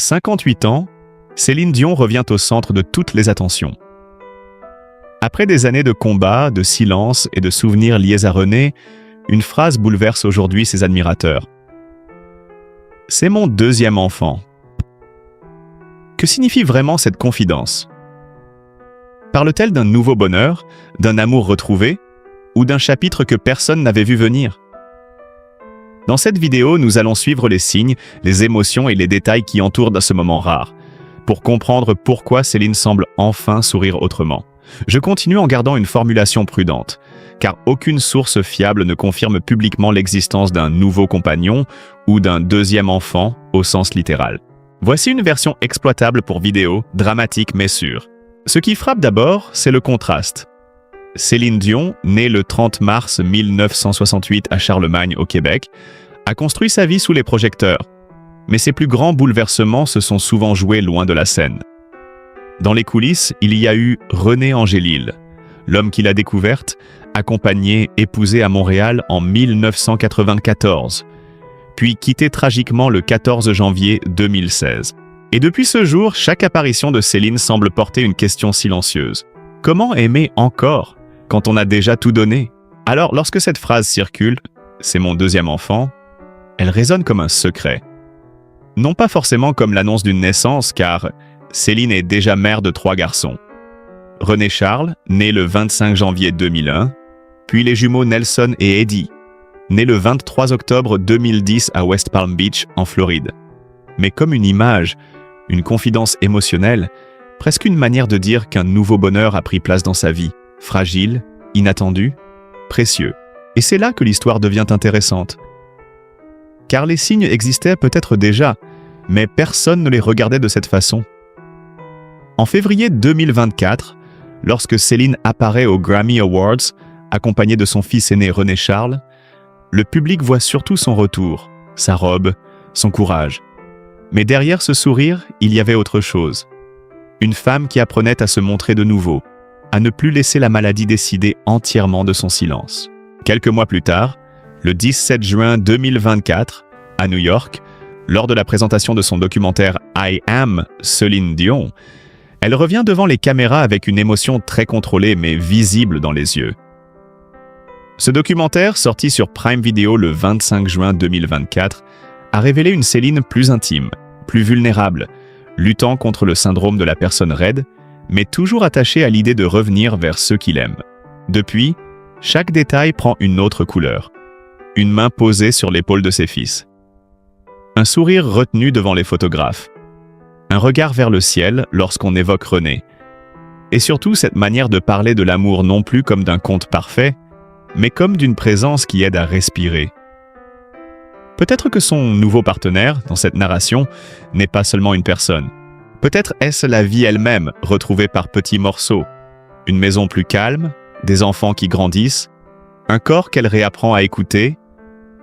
58 ans, Céline Dion revient au centre de toutes les attentions. Après des années de combats, de silence et de souvenirs liés à René, une phrase bouleverse aujourd'hui ses admirateurs. « C'est mon deuxième enfant ». Que signifie vraiment cette confidence? Parle-t-elle d'un nouveau bonheur, d'un amour retrouvé, ou d'un chapitre que personne n'avait vu venir? Dans cette vidéo, nous allons suivre les signes, les émotions et les détails qui entourent ce moment rare, pour comprendre pourquoi Céline semble enfin sourire autrement. Je continue en gardant une formulation prudente, car aucune source fiable ne confirme publiquement l'existence d'un nouveau compagnon ou d'un deuxième enfant au sens littéral. Voici une version exploitable pour vidéo, dramatique mais sûre. Ce qui frappe d'abord, c'est le contraste. Céline Dion, née le 30 mars 1968 à Charlemagne, au Québec, a construit sa vie sous les projecteurs. Mais ses plus grands bouleversements se sont souvent joués loin de la scène. Dans les coulisses, il y a eu René Angélil, l'homme qui l'a découverte, accompagné, épousé à Montréal en 1994, puis quitté tragiquement le 14 janvier 2016. Et depuis ce jour, chaque apparition de Céline semble porter une question silencieuse. Comment aimer encore quand on a déjà tout donné? Alors, lorsque cette phrase circule, « c'est mon deuxième enfant », elle résonne comme un secret. Non pas forcément comme l'annonce d'une naissance, car Céline est déjà mère de 3 garçons. René Charles, né le 25 janvier 2001, puis les jumeaux Nelson et Eddie, nés le 23 octobre 2010 à West Palm Beach, en Floride. Mais comme une image, une confidence émotionnelle, presque une manière de dire qu'un nouveau bonheur a pris place dans sa vie, fragile, inattendu, précieux. Et c'est là que l'histoire devient intéressante. Car les signes existaient peut-être déjà, mais personne ne les regardait de cette façon. En février 2024, lorsque Céline apparaît aux Grammy Awards, accompagnée de son fils aîné René Charles, le public voit surtout son retour, sa robe, son courage. Mais derrière ce sourire, il y avait autre chose. Une femme qui apprenait à se montrer de nouveau, à ne plus laisser la maladie décider entièrement de son silence. Quelques mois plus tard, le 17 juin 2024, à New York, lors de la présentation de son documentaire I Am Céline Dion, elle revient devant les caméras avec une émotion très contrôlée mais visible dans les yeux. Ce documentaire, sorti sur Prime Video le 25 juin 2024, a révélé une Céline plus intime, plus vulnérable, luttant contre le syndrome de la personne raide, mais toujours attachée à l'idée de revenir vers ceux qu'il aime. Depuis, chaque détail prend une autre couleur. Une main posée sur l'épaule de ses fils. Un sourire retenu devant les photographes. Un regard vers le ciel lorsqu'on évoque René. Et surtout cette manière de parler de l'amour non plus comme d'un conte parfait, mais comme d'une présence qui aide à respirer. Peut-être que son nouveau partenaire, dans cette narration, n'est pas seulement une personne. Peut-être est-ce la vie elle-même, retrouvée par petits morceaux. Une maison plus calme, des enfants qui grandissent, un corps qu'elle réapprend à écouter,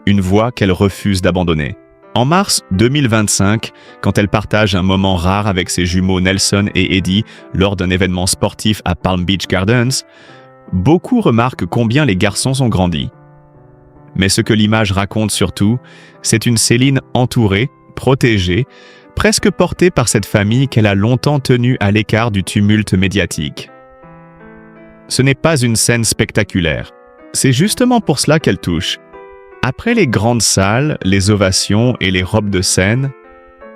une voix qu'elle refuse d'abandonner. En mars 2025, quand elle partage un moment rare avec ses jumeaux Nelson et Eddie lors d'un événement sportif à Palm Beach Gardens, beaucoup remarquent combien les garçons sont grandis. Mais ce que l'image raconte surtout, c'est une Céline entourée, protégée, presque portée par cette famille qu'elle a longtemps tenue à l'écart du tumulte médiatique. Ce n'est pas une scène spectaculaire. C'est justement pour cela qu'elle touche. Après les grandes salles, les ovations et les robes de scène,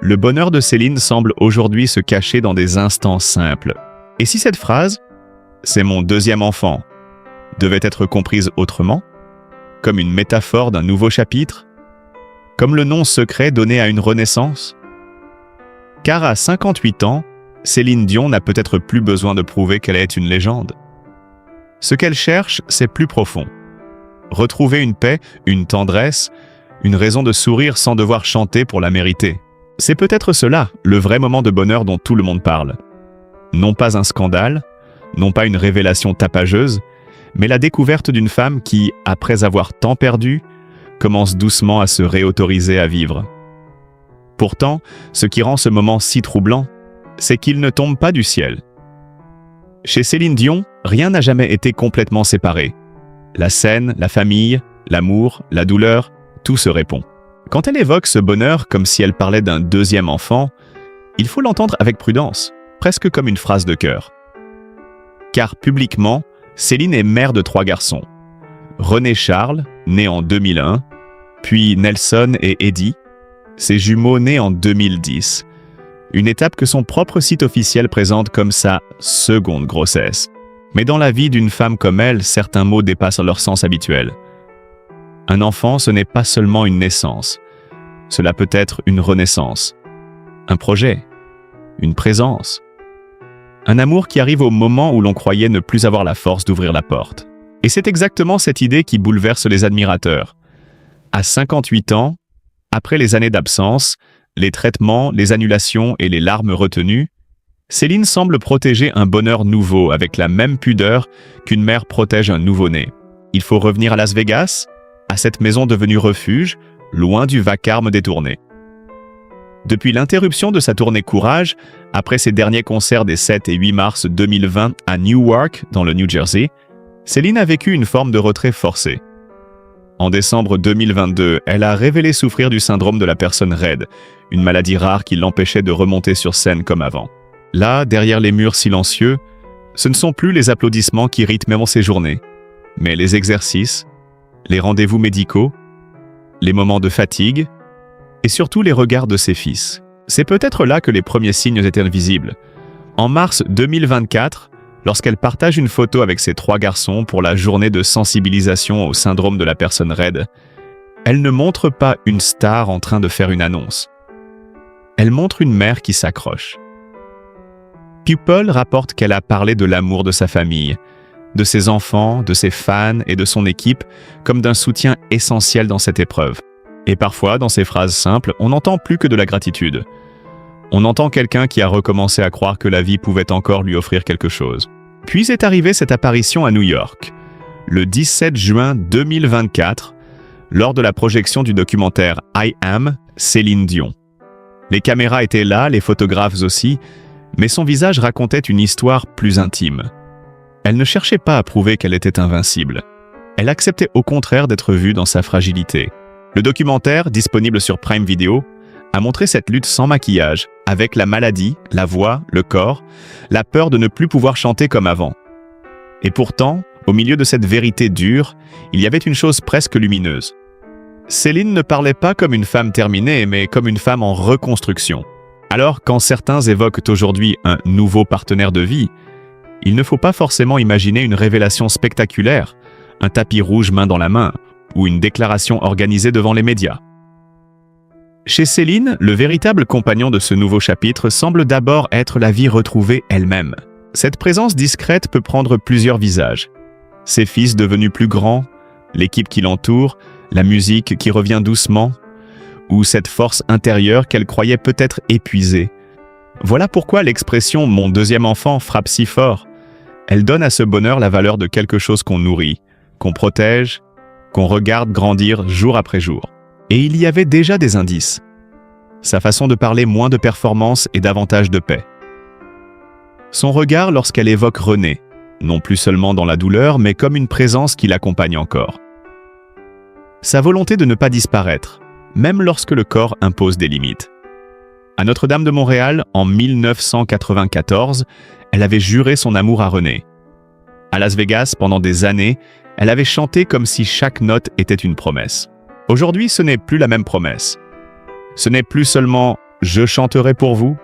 le bonheur de Céline semble aujourd'hui se cacher dans des instants simples. Et si cette phrase « c'est mon deuxième enfant » devait être comprise autrement, comme une métaphore d'un nouveau chapitre, comme le nom secret donné à une renaissance? Car à 58 ans, Céline Dion n'a peut-être plus besoin de prouver qu'elle est une légende. Ce qu'elle cherche, c'est plus profond. Retrouver une paix, une tendresse, une raison de sourire sans devoir chanter pour la mériter. C'est peut-être cela, le vrai moment de bonheur dont tout le monde parle. Non pas un scandale, non pas une révélation tapageuse, mais la découverte d'une femme qui, après avoir tant perdu, commence doucement à se réautoriser à vivre. Pourtant, ce qui rend ce moment si troublant, c'est qu'il ne tombe pas du ciel. Chez Céline Dion, rien n'a jamais été complètement séparé. La scène, la famille, l'amour, la douleur, tout se répond. Quand elle évoque ce bonheur comme si elle parlait d'un deuxième enfant, il faut l'entendre avec prudence, presque comme une phrase de cœur. Car publiquement, Céline est mère de 3 garçons. René Charles, né en 2001, puis Nelson et Eddie, ses jumeaux nés en 2010. Une étape que son propre site officiel présente comme sa seconde grossesse. Mais dans la vie d'une femme comme elle, certains mots dépassent leur sens habituel. Un enfant, ce n'est pas seulement une naissance. Cela peut être une renaissance, un projet, une présence. Un amour qui arrive au moment où l'on croyait ne plus avoir la force d'ouvrir la porte. Et c'est exactement cette idée qui bouleverse les admirateurs. À 58 ans, après les années d'absence, les traitements, les annulations et les larmes retenues, Céline semble protéger un bonheur nouveau avec la même pudeur qu'une mère protège un nouveau-né. Il faut revenir à Las Vegas, à cette maison devenue refuge, loin du vacarme des tournées. Depuis l'interruption de sa tournée Courage, après ses derniers concerts des 7 et 8 mars 2020 à Newark, dans le New Jersey, Céline a vécu une forme de retrait forcé. En décembre 2022, elle a révélé souffrir du syndrome de la personne raide, une maladie rare qui l'empêchait de remonter sur scène comme avant. Là, derrière les murs silencieux, ce ne sont plus les applaudissements qui rythment ses journées, mais les exercices, les rendez-vous médicaux, les moments de fatigue, et surtout les regards de ses fils. C'est peut-être là que les premiers signes étaient visibles. En mars 2024, lorsqu'elle partage une photo avec ses 3 garçons pour la journée de sensibilisation au syndrome de la personne raide, elle ne montre pas une star en train de faire une annonce. Elle montre une mère qui s'accroche. People rapporte qu'elle a parlé de l'amour de sa famille, de ses enfants, de ses fans et de son équipe comme d'un soutien essentiel dans cette épreuve. Et parfois, dans ces phrases simples, on n'entend plus que de la gratitude. On entend quelqu'un qui a recommencé à croire que la vie pouvait encore lui offrir quelque chose. Puis est arrivée cette apparition à New York, le 17 juin 2024, lors de la projection du documentaire I Am, Céline Dion. Les caméras étaient là, les photographes aussi, mais son visage racontait une histoire plus intime. Elle ne cherchait pas à prouver qu'elle était invincible. Elle acceptait au contraire d'être vue dans sa fragilité. Le documentaire, disponible sur Prime Video, a montré cette lutte sans maquillage, avec la maladie, la voix, le corps, la peur de ne plus pouvoir chanter comme avant. Et pourtant, au milieu de cette vérité dure, il y avait une chose presque lumineuse. Céline ne parlait pas comme une femme terminée, mais comme une femme en reconstruction. Alors, quand certains évoquent aujourd'hui un nouveau partenaire de vie, il ne faut pas forcément imaginer une révélation spectaculaire, un tapis rouge main dans la main, ou une déclaration organisée devant les médias. Chez Céline, le véritable compagnon de ce nouveau chapitre semble d'abord être la vie retrouvée elle-même. Cette présence discrète peut prendre plusieurs visages. Ses fils devenus plus grands, l'équipe qui l'entoure, la musique qui revient doucement, ou cette force intérieure qu'elle croyait peut-être épuisée. Voilà pourquoi l'expression « mon deuxième enfant » frappe si fort. Elle donne à ce bonheur la valeur de quelque chose qu'on nourrit, qu'on protège, qu'on regarde grandir jour après jour. Et il y avait déjà des indices. Sa façon de parler moins de performance et davantage de paix. Son regard lorsqu'elle évoque René, non plus seulement dans la douleur, mais comme une présence qui l'accompagne encore. Sa volonté de ne pas disparaître, même lorsque le corps impose des limites. À Notre-Dame de Montréal, en 1994, elle avait juré son amour à René. À Las Vegas, pendant des années, elle avait chanté comme si chaque note était une promesse. Aujourd'hui, ce n'est plus la même promesse. Ce n'est plus seulement « je chanterai pour vous »,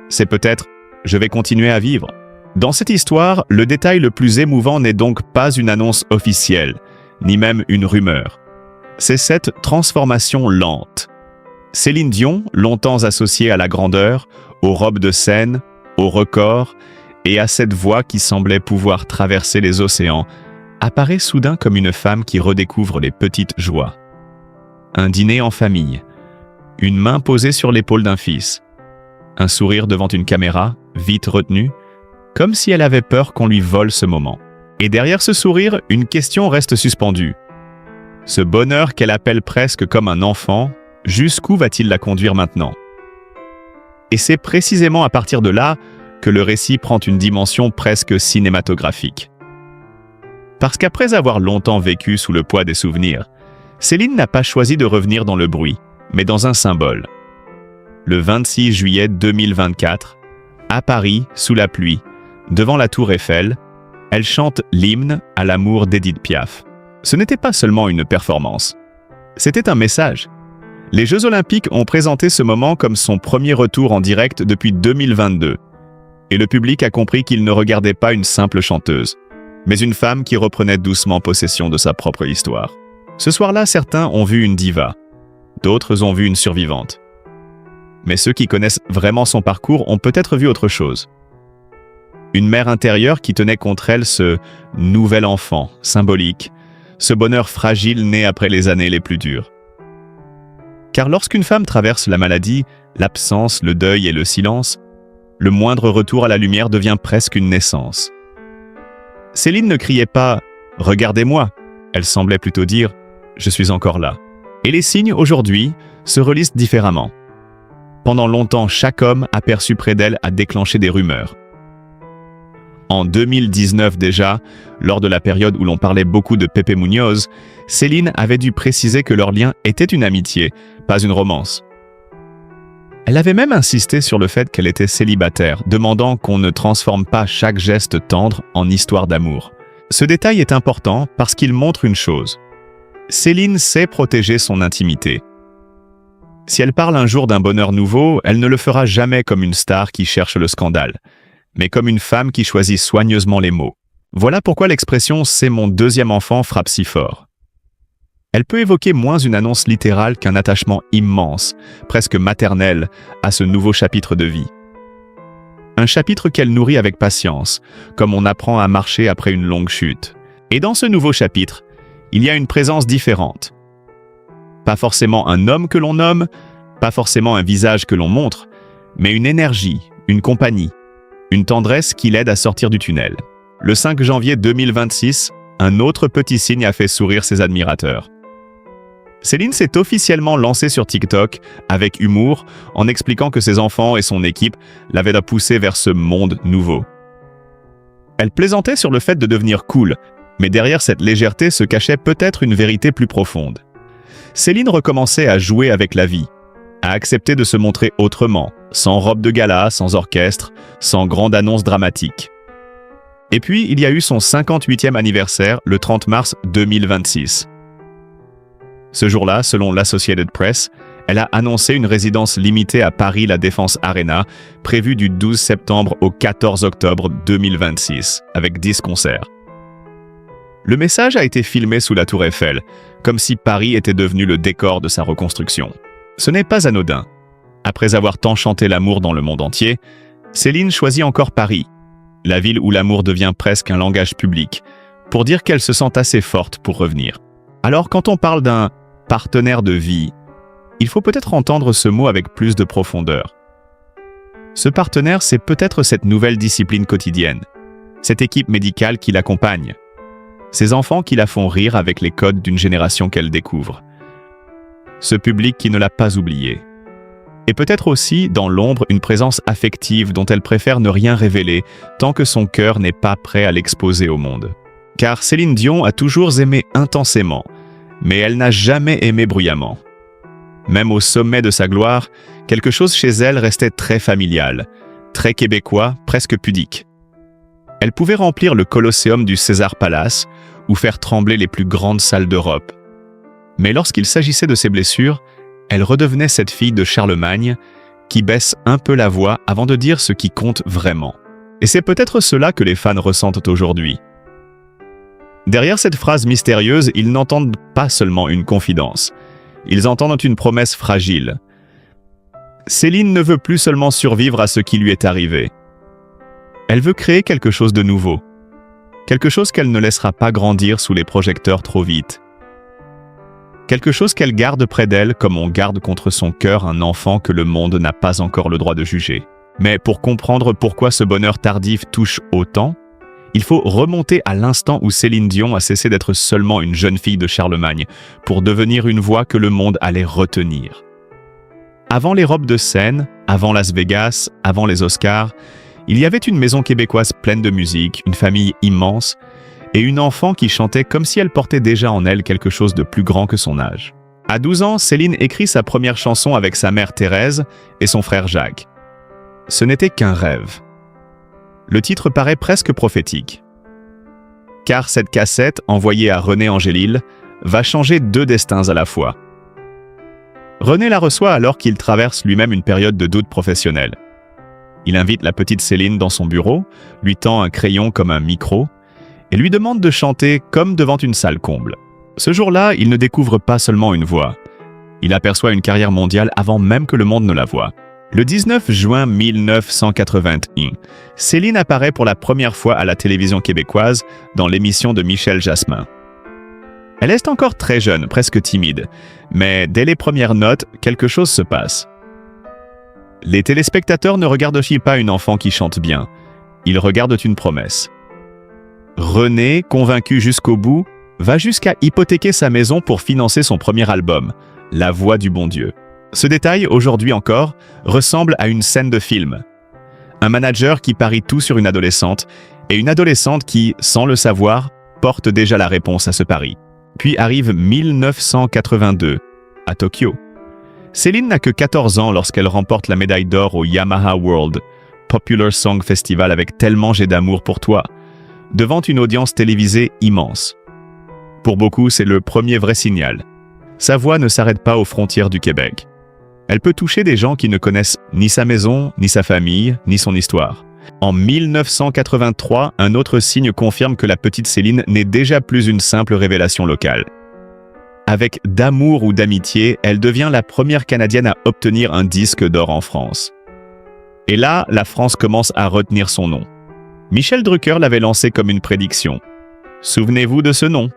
c'est peut-être « je vais continuer à vivre ». Dans cette histoire, le détail le plus émouvant n'est donc pas une annonce officielle, ni même une rumeur. C'est cette transformation lente. Céline Dion, longtemps associée à la grandeur, aux robes de scène, aux records, et à cette voix qui semblait pouvoir traverser les océans, apparaît soudain comme une femme qui redécouvre les petites joies. Un dîner en famille, une main posée sur l'épaule d'un fils, un sourire devant une caméra, vite retenu, comme si elle avait peur qu'on lui vole ce moment. Et derrière ce sourire, une question reste suspendue. Ce bonheur qu'elle appelle presque comme un enfant, jusqu'où va-t-il la conduire maintenant? Et c'est précisément à partir de là que le récit prend une dimension presque cinématographique. Parce qu'après avoir longtemps vécu sous le poids des souvenirs, Céline n'a pas choisi de revenir dans le bruit, mais dans un symbole. le 26 juillet 2024, à Paris, sous la pluie, devant la Tour Eiffel, elle chante l'hymne à l'amour d'Édith Piaf. Ce n'était pas seulement une performance, c'était un message. Les Jeux Olympiques ont présenté ce moment comme son premier retour en direct depuis 2022. Et le public a compris qu'il ne regardait pas une simple chanteuse, mais une femme qui reprenait doucement possession de sa propre histoire. Ce soir-là, certains ont vu une diva, d'autres ont vu une survivante. Mais ceux qui connaissent vraiment son parcours ont peut-être vu autre chose. Une mère intérieure qui tenait contre elle ce nouvel enfant, symbolique, ce bonheur fragile né après les années les plus dures. Car lorsqu'une femme traverse la maladie, l'absence, le deuil et le silence, le moindre retour à la lumière devient presque une naissance. Céline ne criait pas « Regardez-moi », elle semblait plutôt dire « Je suis encore là ». Et les signes, aujourd'hui, se relisent différemment. Pendant longtemps, chaque homme aperçu près d'elle a déclenché des rumeurs. En 2019 déjà, lors de la période où l'on parlait beaucoup de Pepe Muñoz, Céline avait dû préciser que leur lien était une amitié, pas une romance. Elle avait même insisté sur le fait qu'elle était célibataire, demandant qu'on ne transforme pas chaque geste tendre en histoire d'amour. Ce détail est important parce qu'il montre une chose. Céline sait protéger son intimité. Si elle parle un jour d'un bonheur nouveau, elle ne le fera jamais comme une star qui cherche le scandale, mais comme une femme qui choisit soigneusement les mots. Voilà pourquoi l'expression « c'est mon deuxième enfant » frappe si fort. Elle peut évoquer moins une annonce littérale qu'un attachement immense, presque maternel, à ce nouveau chapitre de vie. Un chapitre qu'elle nourrit avec patience, comme on apprend à marcher après une longue chute. Et dans ce nouveau chapitre, il y a une présence différente. Pas forcément un homme que l'on nomme, pas forcément un visage que l'on montre, mais une énergie, une compagnie, une tendresse qui l'aide à sortir du tunnel. Le 5 janvier 2026, un autre petit signe a fait sourire ses admirateurs. Céline s'est officiellement lancée sur TikTok avec humour en expliquant que ses enfants et son équipe l'avaient poussée vers ce monde nouveau. Elle plaisantait sur le fait de devenir cool, mais derrière cette légèreté se cachait peut-être une vérité plus profonde. Céline recommençait à jouer avec la vie, à accepter de se montrer autrement, sans robe de gala, sans orchestre, sans grande annonce dramatique. Et puis, il y a eu son 58e anniversaire, le 30 mars 2026. Ce jour-là, selon l'Associated Press, elle a annoncé une résidence limitée à Paris La Défense Arena, prévue du 12 septembre au 14 octobre 2026, avec 10 concerts. Le message a été filmé sous la Tour Eiffel, comme si Paris était devenu le décor de sa reconstruction. Ce n'est pas anodin. Après avoir tant chanté l'amour dans le monde entier, Céline choisit encore Paris, la ville où l'amour devient presque un langage public, pour dire qu'elle se sent assez forte pour revenir. Alors quand on parle d'un partenaire de vie, il faut peut-être entendre ce mot avec plus de profondeur. Ce partenaire, c'est peut-être cette nouvelle discipline quotidienne, cette équipe médicale qui l'accompagne, ces enfants qui la font rire avec les codes d'une génération qu'elle découvre, ce public qui ne l'a pas oublié. Et peut-être aussi, dans l'ombre, une présence affective dont elle préfère ne rien révéler tant que son cœur n'est pas prêt à l'exposer au monde. Car Céline Dion a toujours aimé intensément, mais elle n'a jamais aimé bruyamment. Même au sommet de sa gloire, quelque chose chez elle restait très familial, très québécois, presque pudique. Elle pouvait remplir le Colosseum du César Palace ou faire trembler les plus grandes salles d'Europe. Mais lorsqu'il s'agissait de ses blessures, elle redevenait cette fille de Charlemagne qui baisse un peu la voix avant de dire ce qui compte vraiment. Et c'est peut-être cela que les fans ressentent aujourd'hui. Derrière cette phrase mystérieuse, ils n'entendent pas seulement une confidence. Ils entendent une promesse fragile. Céline ne veut plus seulement survivre à ce qui lui est arrivé. Elle veut créer quelque chose de nouveau. Quelque chose qu'elle ne laissera pas grandir sous les projecteurs trop vite. Quelque chose qu'elle garde près d'elle comme on garde contre son cœur un enfant que le monde n'a pas encore le droit de juger. Mais pour comprendre pourquoi ce bonheur tardif touche autant, il faut remonter à l'instant où Céline Dion a cessé d'être seulement une jeune fille de Charlemagne pour devenir une voix que le monde allait retenir. Avant les robes de scène, avant Las Vegas, avant les Oscars, il y avait une maison québécoise pleine de musique, une famille immense et une enfant qui chantait comme si elle portait déjà en elle quelque chose de plus grand que son âge. À 12 ans, Céline écrit sa première chanson avec sa mère Thérèse et son frère Jacques. Ce n'était qu'un rêve. Le titre paraît presque prophétique. Car cette cassette, envoyée à René Angélil, va changer deux destins à la fois. René la reçoit alors qu'il traverse lui-même une période de doute professionnel. Il invite la petite Céline dans son bureau, lui tend un crayon comme un micro, et lui demande de chanter comme devant une salle comble. Ce jour-là, il ne découvre pas seulement une voix. Il aperçoit une carrière mondiale avant même que le monde ne la voie. Le 19 juin 1981, Céline apparaît pour la première fois à la télévision québécoise dans l'émission de Michel Jasmin. Elle est encore très jeune, presque timide, mais dès les premières notes, quelque chose se passe. Les téléspectateurs ne regardent aussi pas une enfant qui chante bien, ils regardent une promesse. René, convaincu jusqu'au bout, va jusqu'à hypothéquer sa maison pour financer son premier album, La Voix du Bon Dieu. Ce détail, aujourd'hui encore, ressemble à une scène de film. Un manager qui parie tout sur une adolescente, et une adolescente qui, sans le savoir, porte déjà la réponse à ce pari. Puis arrive 1982, à Tokyo. Céline n'a que 14 ans lorsqu'elle remporte la médaille d'or au Yamaha World Popular Song Festival avec Tellement j'ai d'amour pour toi, devant une audience télévisée immense. Pour beaucoup, c'est le premier vrai signal. Sa voix ne s'arrête pas aux frontières du Québec. Elle peut toucher des gens qui ne connaissent ni sa maison, ni sa famille, ni son histoire. En 1983, un autre signe confirme que la petite Céline n'est déjà plus une simple révélation locale. Avec D'amour ou d'amitié, elle devient la première Canadienne à obtenir un disque d'or en France. Et là, la France commence à retenir son nom. Michel Drucker l'avait lancé comme une prédiction. Souvenez-vous de ce nom.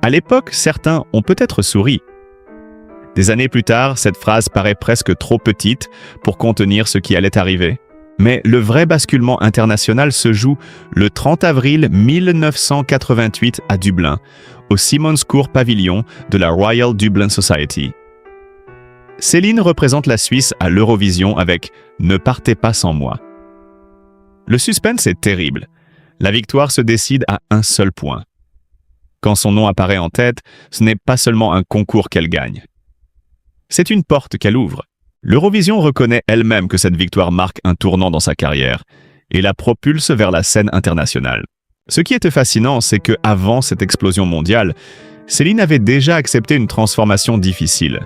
À l'époque, certains ont peut-être souri. Des années plus tard, cette phrase paraît presque trop petite pour contenir ce qui allait arriver. Mais le vrai basculement international se joue le 30 avril 1988 à Dublin, au Simon's Court Pavilion de la Royal Dublin Society. Céline représente la Suisse à l'Eurovision avec « Ne partez pas sans moi ». Le suspense est terrible. La victoire se décide à un seul point. Quand son nom apparaît en tête, ce n'est pas seulement un concours qu'elle gagne. C'est une porte qu'elle ouvre. L'Eurovision reconnaît elle-même que cette victoire marque un tournant dans sa carrière et la propulse vers la scène internationale. Ce qui était fascinant, c'est que avant cette explosion mondiale, Céline avait déjà accepté une transformation difficile.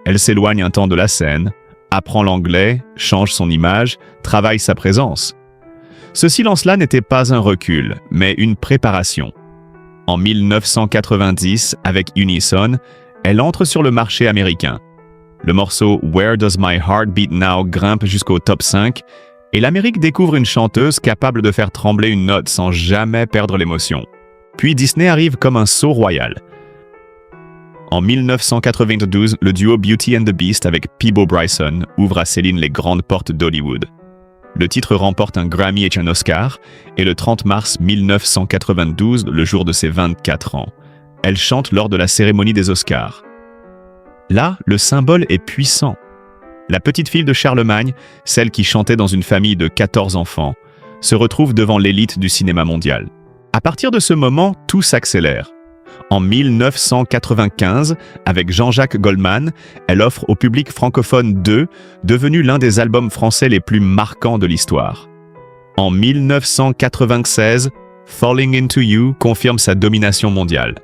Elle s'éloigne un temps de la scène, apprend l'anglais, change son image, travaille sa présence. Ce silence-là n'était pas un recul, mais une préparation. En 1990, avec Unison, elle entre sur le marché américain. Le morceau « Where Does My Heart Beat Now » grimpe jusqu'au top 5 et l'Amérique découvre une chanteuse capable de faire trembler une note sans jamais perdre l'émotion. Puis Disney arrive comme un sceau royal. En 1992, le duo Beauty and the Beast avec Peabo Bryson ouvre à Céline les grandes portes d'Hollywood. Le titre remporte un Grammy et un Oscar, et le 30 mars 1992, le jour de ses 24 ans, elle chante lors de la cérémonie des Oscars. Là, le symbole est puissant. La petite fille de Charlemagne, celle qui chantait dans une famille de 14 enfants, se retrouve devant l'élite du cinéma mondial. À partir de ce moment, tout s'accélère. En 1995, avec Jean-Jacques Goldman, elle offre au public francophone 2, devenu l'un des albums français les plus marquants de l'histoire. En 1996, Falling Into You confirme sa domination mondiale.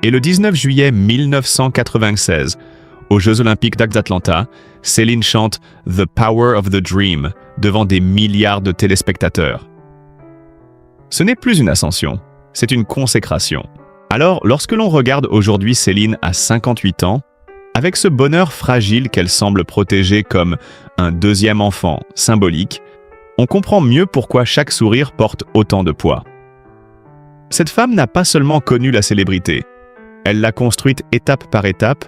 Et le 19 juillet 1996, aux Jeux Olympiques d'Atlanta, Céline chante « The Power of the Dream » devant des milliards de téléspectateurs. Ce n'est plus une ascension, c'est une consécration. Alors, lorsque l'on regarde aujourd'hui Céline à 58 ans, avec ce bonheur fragile qu'elle semble protéger comme un deuxième enfant symbolique, on comprend mieux pourquoi chaque sourire porte autant de poids. Cette femme n'a pas seulement connu la célébrité, elle l'a construite étape par étape,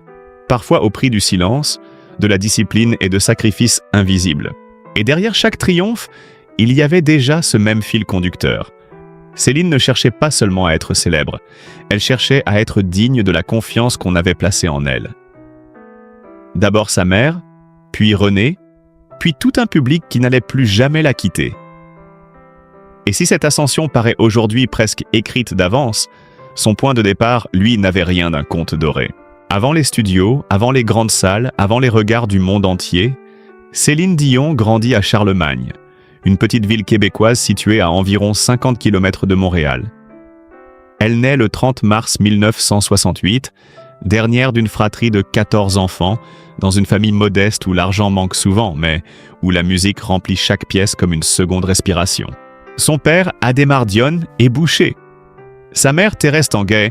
parfois au prix du silence, de la discipline et de sacrifices invisibles. Et derrière chaque triomphe, il y avait déjà ce même fil conducteur. Céline ne cherchait pas seulement à être célèbre, elle cherchait à être digne de la confiance qu'on avait placée en elle. D'abord sa mère, puis René, puis tout un public qui n'allait plus jamais la quitter. Et si cette ascension paraît aujourd'hui presque écrite d'avance, son point de départ, lui, n'avait rien d'un conte doré. Avant les studios, avant les grandes salles, avant les regards du monde entier, Céline Dion grandit à Charlemagne, une petite ville québécoise située à environ 50 km de Montréal. Elle naît le 30 mars 1968, dernière d'une fratrie de 14 enfants, dans une famille modeste où l'argent manque souvent, mais où la musique remplit chaque pièce comme une seconde respiration. Son père, Adhémar Dion, est boucher. Sa mère, Thérèse Tanguay,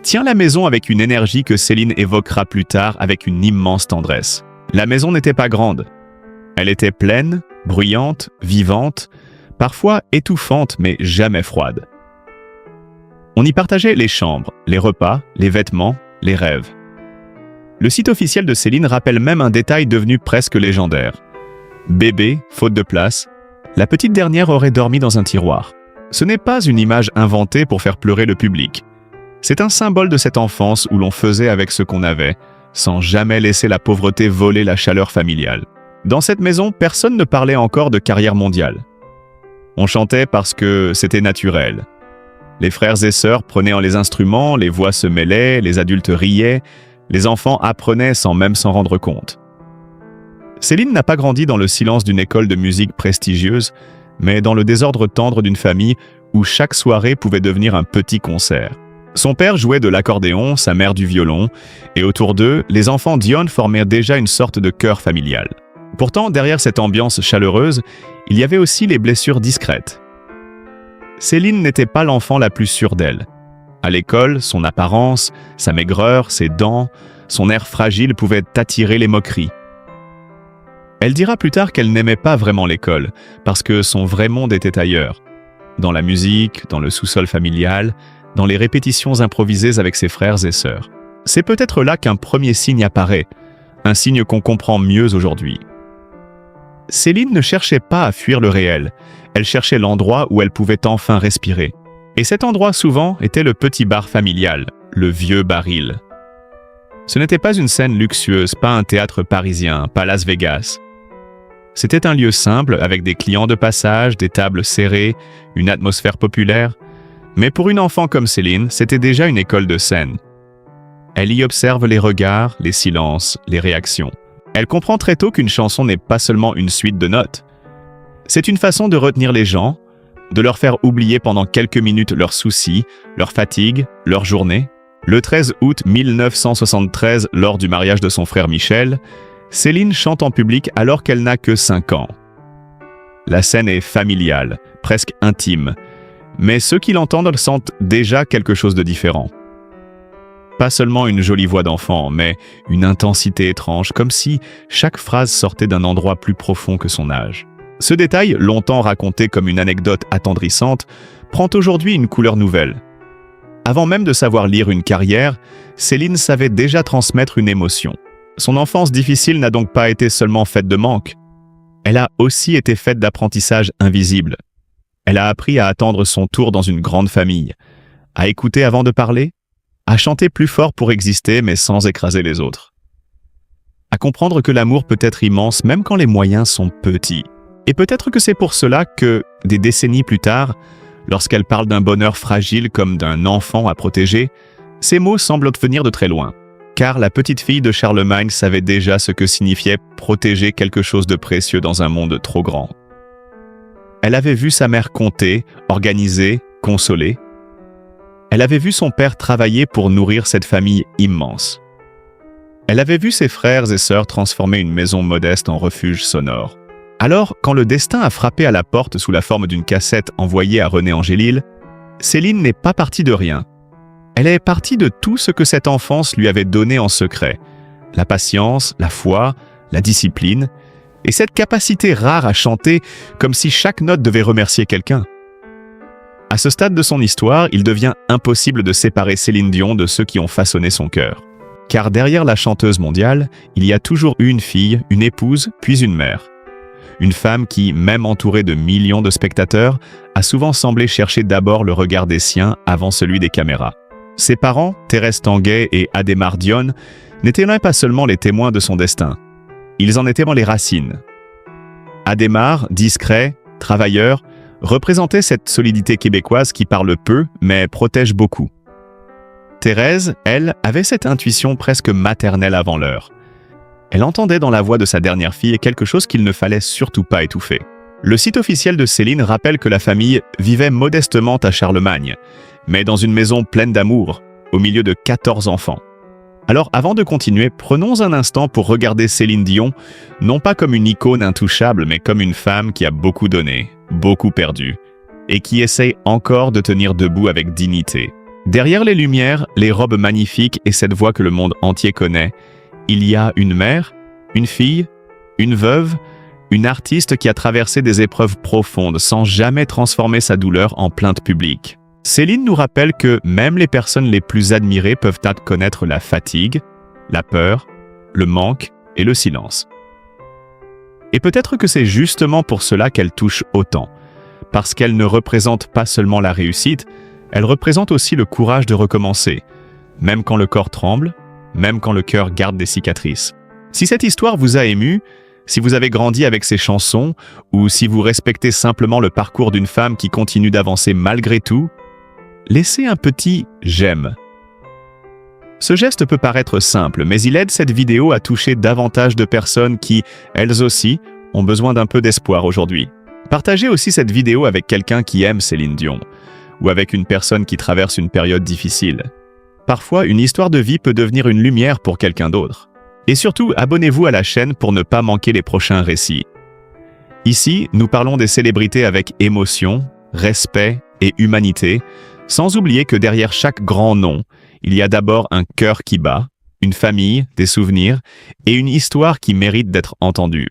tient la maison avec une énergie que Céline évoquera plus tard avec une immense tendresse. La maison n'était pas grande. Elle était pleine, bruyante, vivante, parfois étouffante mais jamais froide. On y partageait les chambres, les repas, les vêtements, les rêves. Le site officiel de Céline rappelle même un détail devenu presque légendaire. Bébé, faute de place, la petite dernière aurait dormi dans un tiroir. Ce n'est pas une image inventée pour faire pleurer le public. C'est un symbole de cette enfance où l'on faisait avec ce qu'on avait, sans jamais laisser la pauvreté voler la chaleur familiale. Dans cette maison, personne ne parlait encore de carrière mondiale. On chantait parce que c'était naturel. Les frères et sœurs prenaient les instruments, les voix se mêlaient, les adultes riaient, les enfants apprenaient sans même s'en rendre compte. Céline n'a pas grandi dans le silence d'une école de musique prestigieuse, mais dans le désordre tendre d'une famille où chaque soirée pouvait devenir un petit concert. Son père jouait de l'accordéon, sa mère du violon, et autour d'eux, les enfants Dion formaient déjà une sorte de chœur familial. Pourtant, derrière cette ambiance chaleureuse, il y avait aussi les blessures discrètes. Céline n'était pas l'enfant la plus sûre d'elle. À l'école, son apparence, sa maigreur, ses dents, son air fragile pouvaient attirer les moqueries. Elle dira plus tard qu'elle n'aimait pas vraiment l'école, parce que son vrai monde était ailleurs. Dans la musique, dans le sous-sol familial, dans les répétitions improvisées avec ses frères et sœurs. C'est peut-être là qu'un premier signe apparaît, un signe qu'on comprend mieux aujourd'hui. Céline ne cherchait pas à fuir le réel, elle cherchait l'endroit où elle pouvait enfin respirer. Et cet endroit souvent était le petit bar familial, le vieux baril. Ce n'était pas une scène luxueuse, pas un théâtre parisien, pas Las Vegas. C'était un lieu simple avec des clients de passage, des tables serrées, une atmosphère populaire. Mais pour une enfant comme Céline, c'était déjà une école de scène. Elle y observe les regards, les silences, les réactions. Elle comprend très tôt qu'une chanson n'est pas seulement une suite de notes. C'est une façon de retenir les gens, de leur faire oublier pendant quelques minutes leurs soucis, leur fatigue, leur journée. Le 13 août 1973, lors du mariage de son frère Michel, Céline chante en public alors qu'elle n'a que 5 ans. La scène est familiale, presque intime, mais ceux qui l'entendent sentent déjà quelque chose de différent. Pas seulement une jolie voix d'enfant, mais une intensité étrange, comme si chaque phrase sortait d'un endroit plus profond que son âge. Ce détail, longtemps raconté comme une anecdote attendrissante, prend aujourd'hui une couleur nouvelle. Avant même de savoir lire une carrière, Céline savait déjà transmettre une émotion. Son enfance difficile n'a donc pas été seulement faite de manque. Elle a aussi été faite d'apprentissage invisible. Elle a appris à attendre son tour dans une grande famille, à écouter avant de parler, à chanter plus fort pour exister mais sans écraser les autres. À comprendre que l'amour peut être immense même quand les moyens sont petits. Et peut-être que c'est pour cela que, des décennies plus tard, lorsqu'elle parle d'un bonheur fragile comme d'un enfant à protéger, ces mots semblent venir de très loin. Car la petite fille de Charlemagne savait déjà ce que signifiait protéger quelque chose de précieux dans un monde trop grand. Elle avait vu sa mère compter, organiser, consoler. Elle avait vu son père travailler pour nourrir cette famille immense. Elle avait vu ses frères et sœurs transformer une maison modeste en refuge sonore. Alors, quand le destin a frappé à la porte sous la forme d'une cassette envoyée à René Angélil, Céline n'est pas partie de rien. Elle est partie de tout ce que cette enfance lui avait donné en secret. La patience, la foi, la discipline, et cette capacité rare à chanter comme si chaque note devait remercier quelqu'un. À ce stade de son histoire, il devient impossible de séparer Céline Dion de ceux qui ont façonné son cœur. Car derrière la chanteuse mondiale, il y a toujours eu une fille, une épouse, puis une mère. Une femme qui, même entourée de millions de spectateurs, a souvent semblé chercher d'abord le regard des siens avant celui des caméras. Ses parents, Thérèse Tanguay et Adhémar Dion, n'étaient là pas seulement les témoins de son destin. Ils en étaient les racines. Adhémar, discret, travailleur, représentait cette solidité québécoise qui parle peu, mais protège beaucoup. Thérèse, elle, avait cette intuition presque maternelle avant l'heure. Elle entendait dans la voix de sa dernière fille quelque chose qu'il ne fallait surtout pas étouffer. Le site officiel de Céline rappelle que la famille vivait modestement à Charlemagne, mais dans une maison pleine d'amour, au milieu de 14 enfants. Alors avant de continuer, prenons un instant pour regarder Céline Dion, non pas comme une icône intouchable, mais comme une femme qui a beaucoup donné, beaucoup perdu, et qui essaye encore de tenir debout avec dignité. Derrière les lumières, les robes magnifiques et cette voix que le monde entier connaît, il y a une mère, une fille, une veuve, une artiste qui a traversé des épreuves profondes sans jamais transformer sa douleur en plainte publique. Céline nous rappelle que même les personnes les plus admirées peuvent connaître la fatigue, la peur, le manque et le silence. Et peut-être que c'est justement pour cela qu'elle touche autant, parce qu'elle ne représente pas seulement la réussite, elle représente aussi le courage de recommencer, même quand le corps tremble, même quand le cœur garde des cicatrices. Si cette histoire vous a ému, si vous avez grandi avec ces chansons, ou si vous respectez simplement le parcours d'une femme qui continue d'avancer malgré tout, laissez un petit « j'aime ». Ce geste peut paraître simple, mais il aide cette vidéo à toucher davantage de personnes qui, elles aussi, ont besoin d'un peu d'espoir aujourd'hui. Partagez aussi cette vidéo avec quelqu'un qui aime Céline Dion, ou avec une personne qui traverse une période difficile. Parfois, une histoire de vie peut devenir une lumière pour quelqu'un d'autre. Et surtout, abonnez-vous à la chaîne pour ne pas manquer les prochains récits. Ici, nous parlons des célébrités avec émotion, respect et humanité, sans oublier que derrière chaque grand nom, il y a d'abord un cœur qui bat, une famille, des souvenirs et une histoire qui mérite d'être entendue.